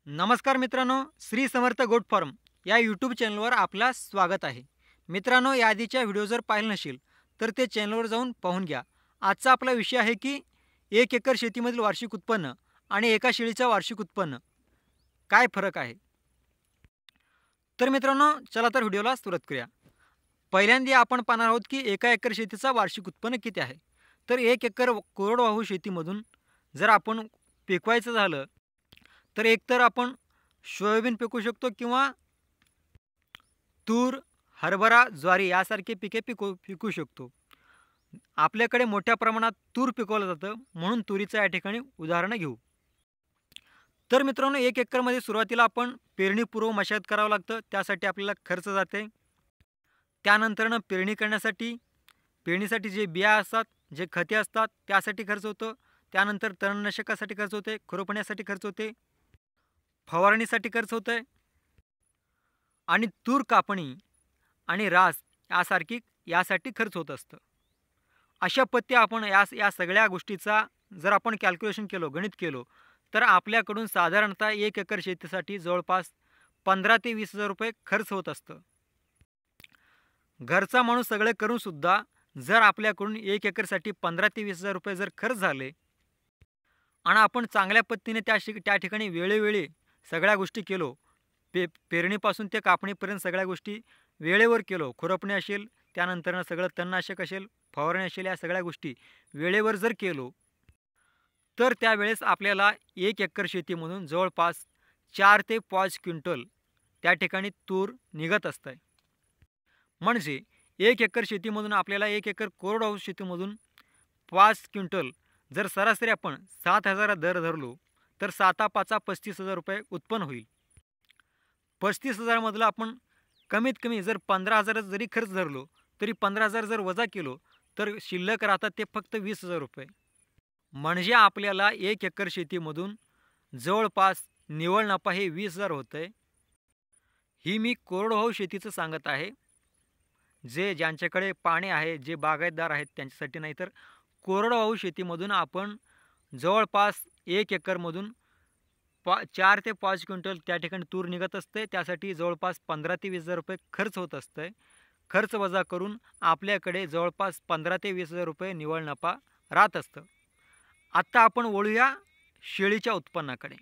नमस्कार मित्रांनो, Shri Samarth goat farm या यूट्यूब चॅनलवर आपला स्वागत आहे. मित्रांनो, या आधीच्या व्हिडिओ जर पाहिलं नसेल तर ते चॅनलवर जाऊन पाहून घ्या. आजचा आपला विषय आहे की 1 एकर शेतीमधील वार्षिक उत्पन्न आणि एका शेळीचा वार्षिक उत्पन्न काय फरक आहे. तर मित्रांनो, चला तर व्हिडिओला सुरुवात करूया. पहिल्यांदा आपण पाहणार आहोत की एका एकर शेतीचा वार्षिक उत्पन्न किती आहे. तर 1 एकर कोरडवाहू शेतीमधून जर आपण पिकवायचं झालं तर एकतर आपण सोयाबीन पिकवू शकतो किंवा तूर, हरभरा, ज्वारी यासारखे पिके पिकवू शकतो. आपल्याकडे मोठ्या प्रमाणात तूर पिकवलं जातं, म्हणून तुरीचं या ठिकाणी उदाहरण घेऊ. तर मित्रांनो, 1 एकरमध्ये सुरुवातीला आपण पेरणीपूर्व मशागत करावं लागतं. त्यासाठी आपल्याला खर्च जाते. त्यानंतरनं पेरणीसाठी जे बिया असतात, जे खते असतात त्यासाठी खर्च होतो. त्यानंतर तणनाशकासाठी खर्च होते, खुरपण्यासाठी खर्च होते, फवारणीसाठी खर्च होतंय आणि तूर कापणी आणि रास यासाठी खर्च होत असतं. अशा पद्धतीने आपण या सगळ्या गोष्टीचा जर आपण कॅल्क्युलेशन केलं, गणित केलं, तर आपल्याकडून साधारणतः 1 एकर शेतीसाठी जवळपास 15 ते 20 हजार रुपये खर्च होत असतं. घरचा माणूस सगळे करून सुद्धा जर आपल्याकडून 1 एकरसाठी 15 ते 20 हजार रुपये जर खर्च झाले आणि आपण चांगल्या पद्धतीने त्या ठिकाणी वेळोवेळी सगळ्या गोष्टी केलो, पेरणीपासून ते कापणीपर्यंत सगळ्या गोष्टी वेळेवर केलो, खुरपणे असेल, त्यानंतर सगळं तणनाशक असेल, फवारणी असेल, या सगळ्या गोष्टी वेळेवर जर केलो तर त्यावेळेस आपल्याला 1 एकर शेतीमधून जवळपास 4 ते 5 क्विंटल त्या ठिकाणी तूर निघत असतं. म्हणजे 1 एकर शेतीमधून आपल्याला 1 एकर कोरडवाहू शेतीमधून 5 क्विंटल जर सरासरी आपण 7,000 दर धरलो तर 7×5 35,000 रुपये उत्पन्न होईल. 35,000 मधलं आपण कमीत कमी जर 15,000 जरी खर्च धरलो तरी 15,000 जर वजा केलो तर शिल्लक राहतात ते फक्त 20,000 रुपये. म्हणजे आपल्याला 1 एकर शेतीमधून जवळपास निव्वळ नफा हे 20,000 होतंय. ही मी कोरडवाहू शेतीचं सांगत आहे. ज्यांच्याकडे पाणी आहे, जे बागायतदार आहेत त्यांच्यासाठी नाही. तर कोरडवाहू शेतीमधून आपण जवळपास 1 एकरमधून 4 ते 5 क्विंटल त्या ठिकाणी तूर निघत असते. त्यासाठी जवळपास 15 ते 20 हजार रुपये खर्च होत असतं. खर्च वजा करून आपल्याकडे जवळपास 15 ते 20 हजार रुपये निव्वळ नफा राहत असतं. आत्ता आपण वळूया शेळीच्या उत्पन्नाकडे.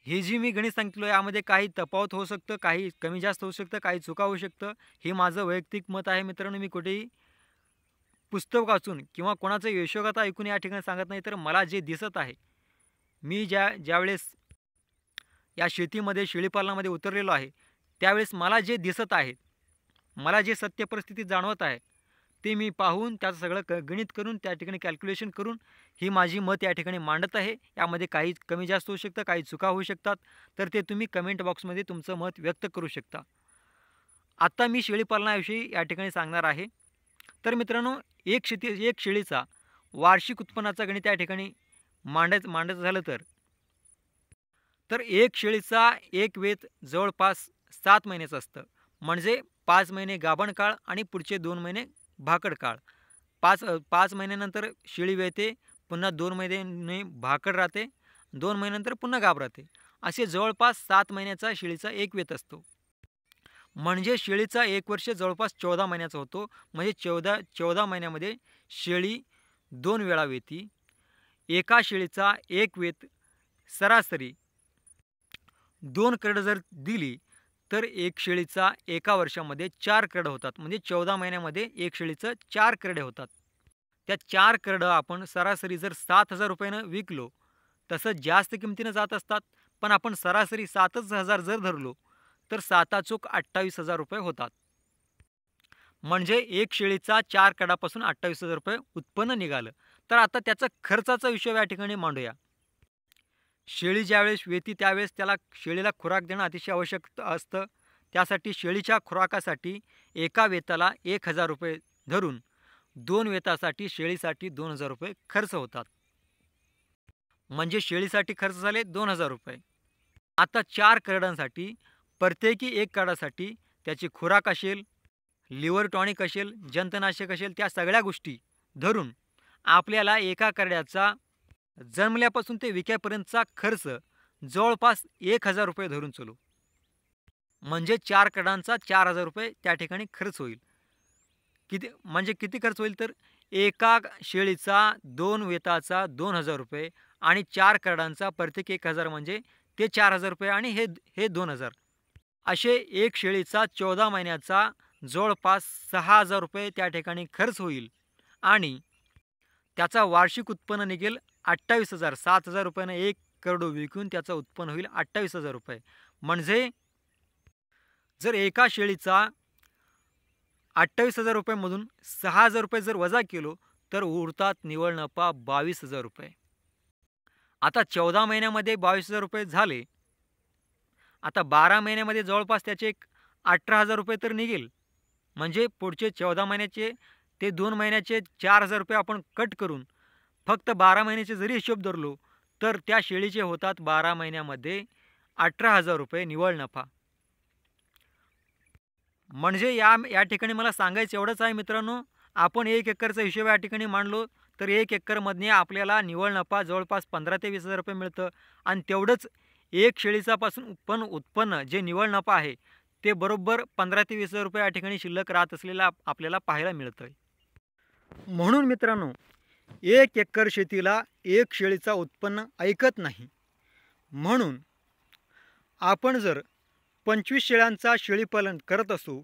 ही जी मी गणित सांगितलं यामध्ये काही तफावत होऊ शकतं, काही कमी जास्त होऊ शकतं, काही चुका होऊ शकतं. हे माझं वैयक्तिक मत आहे मित्रांनो. मी कुठेही पुस्तक वाचून किंवा कोणाचं यशोगाथा ऐकून या ठिकाणी सांगत नाही. तर मला जे दिसत आहे, मी ज्यावेळेस या शेतीमध्ये शेळीपालनामध्ये उतरलेलो आहे त्यावेळेस मला जे दिसत आहे, मला जे सत्य परिस्थिती जाणवत आहे ते मी पाहून त्याचं सगळं गणित करून त्या ठिकाणी कॅल्क्युलेशन करून ही माझी मत या ठिकाणी मांडत आहे. यामध्ये काही कमी जास्त होऊ शकतं, काही चुका होऊ शकतात. तर ते तुम्ही कमेंट बॉक्समध्ये तुमचं मत व्यक्त करू शकता. आत्ता मी शेळीपालनाविषयी या ठिकाणी सांगणार आहे. तर मित्रांनो, एक शेळीचा वार्षिक उत्पन्नाचा गणित या ठिकाणी मांडायचं झालं तर एक शेळीचा एक वेत जवळपास 7 महिन्याचं असतं. म्हणजे 5 महिने गाभण काळ आणि पुढचे 2 महिने भाकड काळ. 5 महिन्यानंतर शेळी वेते, पुन्हा 2 महिने भाकड राहते, 2 महिन्यानंतर पुन्हा गाभ राहते. असे जवळपास 7 महिन्याचा शेळीचा एक वेत असतो. म्हणजे शेळीचा 1 वर्ष जवळपास 14 महिन्याचा होतो. म्हणजे 14 महिन्यामध्ये शेळी 2 वेळा वेती. एका शेळीचा एक वेत सरासरी 2 करडं जर दिली तर एक शेळीचा एका वर्षामध्ये 4 करडं होतात. म्हणजे 14 महिन्यामध्ये एक शेळीचं 4 करडे होतात. त्या 4 करडं आपण सरासरी जर 7,000 रुपयानं विकलो, तसं जास्त किमतीनं जात असतात, पण आपण सरासरी 7,000 जर धरलो तर 7×4 28,000 रुपये होतात. म्हणजे एक शेळीचा 4 कडापासून 28,000 रुपये उत्पन्न निघालं. तर आता त्याचा खर्चाचा विषय या ठिकाणी मांडूया. शेळी ज्यावेळेस वेती त्यावेळेस शेळीला खुराक देणं अतिशय आवश्यक असतं. त्यासाठी शेळीच्या खुराकासाठी एका वेताला 1,000 रुपये धरून 2 वेतासाठी शेळीसाठी 2,000 रुपये खर्च होतात. म्हणजे शेळीसाठी खर्च झाले 2,000 रुपये. आता 4 करडांसाठी प्रत्येकी 1 करडासाठी त्याची खुराक असेल, लिव्हर टॉनिक असेल, जंतनाशक असेल, त्या सगळ्या गोष्टी धरून आपल्याला एका करड्याचा जन्मल्यापासून ते विक्यापर्यंतचा खर्च जवळपास 1000 रुपये धरून चलू, म्हणजे 4 करडांचा 4000 रुपये त्या ठिकाणी खर्च होईल. किती खर्च होईल तर एका शेळीचा 2 वेताचा 2000 रुपये आणि 4 करडांचा प्रत्येक 1000 म्हणजे ते 4000 रुपये आणि हे 2000, असे एक शेळीचा 14 महिन्याचा जवळपास 6000 रुपये त्या ठिकाणी खर्च होईल आणि त्याचा वार्षिक उत्पन्न निघेल 28,000. 7,000 रुपयानं 1 करडू विकून त्याचं उत्पन्न होईल 28,000 रुपये. म्हणजे जर एका शेळीचा 28,000 रुपयामधून 6,000 रुपये जर वजा केलो तर उरतात निव्वळ नफा 22,000 रुपये. आता 14 महिन्यामध्ये 22,000 रुपये झाले. आता 12 महिन्यामध्ये जवळपास त्याचे 18,000 रुपये तर निघेल. म्हणजे पुढचे 14 महिन्याचे ते 2 महिन्याचे 4,000 रुपये आपण कट करून फक्त 12 महिन्याचे जरी हिशोब धरलो तर त्या शेळीचे होतात 12 महिन्यामध्ये 18,000 रुपये निव्वळ नफा. म्हणजे या ठिकाणी मला सांगायचं एवढंच आहे मित्रांनो, आपण 1 एकरचा हिशोब या ठिकाणी मांडलो तर 1 एकरमधने आपल्याला निव्वळ नफा जवळपास 15,000 ते 20,000 रुपये मिळतं आणि तेवढंच एक शेळीचापासून उत्पन्न जे निव्वळ नफा आहे ते बरोबर 15,000 ते 20,000 रुपये या ठिकाणी शिल्लक राहत असलेला आपल्याला पाहायला मिळतं. म्हणून मित्रांनो, 1 एकर शेतीला एक शेळीचा उत्पन्न ऐकत नाही. म्हणून आपण जर 25 शेळ्यांचा शेळीपालन करत असू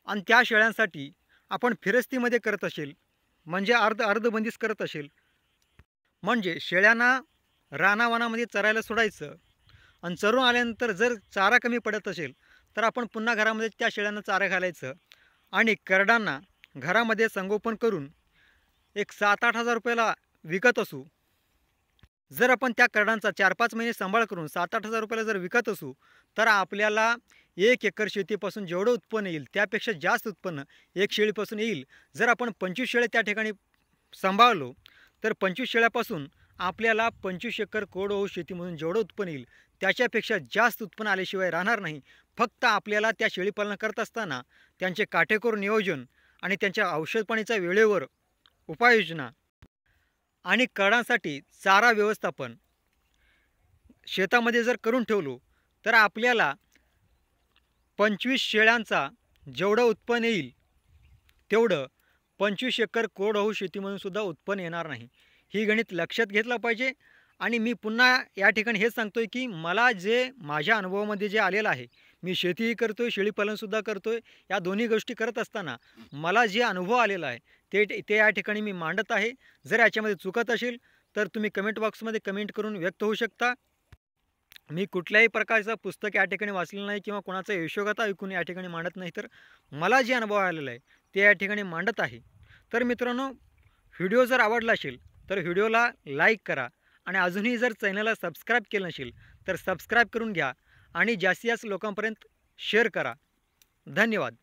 आणि त्या शेळ्यांसाठी आपण फिरस्तीमध्ये करत असेल, म्हणजे अर्धबंदीच करत असेल, म्हणजे शेळ्यांना रानावनामध्ये चरायला सोडायचं आणि चरून आल्यानंतर जर चारा कमी पडत असेल तर आपण पुन्हा घरामध्ये त्या शेळ्यांना चारा घालायचं आणि करडांना घरामध्ये संगोपन करून एक 7-8 हजार रुपयाला विकत असू. जर आपण त्या करडांचा 4-5 महिने सांभाळ करून 7-8 हजार रुपयाला जर विकत असू तर आपल्याला 1 एकर शेतीपासून जेवढं उत्पन्न येईल त्यापेक्षा जास्त उत्पन्न एक शेळीपासून येईल. जर आपण 25 शेळ्या त्या ठिकाणी सांभाळलो तर 25 शेळ्यापासून आपल्याला 25 एकर कोरडवाहू शेतीमधून जेवढं उत्पन्न येईल त्याच्यापेक्षा जास्त उत्पन्न आल्याशिवाय राहणार नाही. फक्त आपल्याला त्या शेळीपालन करत असताना त्यांचे काटेकोर नियोजन आणि त्यांच्या औषधपाणीचा वेळेवर उपाययोजना आणि करडांसाठी चारा व्यवस्थापन शेतामध्ये जर करून ठेवलो तर आपल्याला 25 शेळ्यांचा जेवढं उत्पन्न येईल तेवढं 25 एकर कोरडवाहू शेतीमधून सुद्धा उत्पन्न येणार नाही. ही गणित लक्षात घेतलं पाहिजे. आणि मी पुन्हा या ठिकाणी हेच सांगतोय की मला जे माझ्या अनुभवामध्ये जे आलेलं आहे, मी शेतीही करतोय, शेळीपालनसुद्धा करतोय, या दोन्ही गोष्टी करत असताना मला जे अनुभव आलेला आहे ते या ठिकाणी मी मांडत आहे. जर याच्यामध्ये चुकत असेल तर तुम्ही कमेंट बॉक्समध्ये कमेंट करून व्यक्त होऊ शकता. मी कुठल्याही प्रकारचं पुस्तक या ठिकाणी वाचलेलं नाही किंवा कोणाचा यशोगाथा ऐकून या ठिकाणी मांडत नाही, तर मला जे अनुभव आलेला आहे ते या ठिकाणी मांडत आहे. तर मित्रांनो, व्हिडिओ जर आवडला असेल तर व्हिडिओला लाईक करा आणि अजूनही जर चॅनलला सबस्क्राईब केलं नसेल तर सबस्क्राईब करून घ्या आणि जास्तीत जास्त लोकांपर्यंत शेअर करा. धन्यवाद.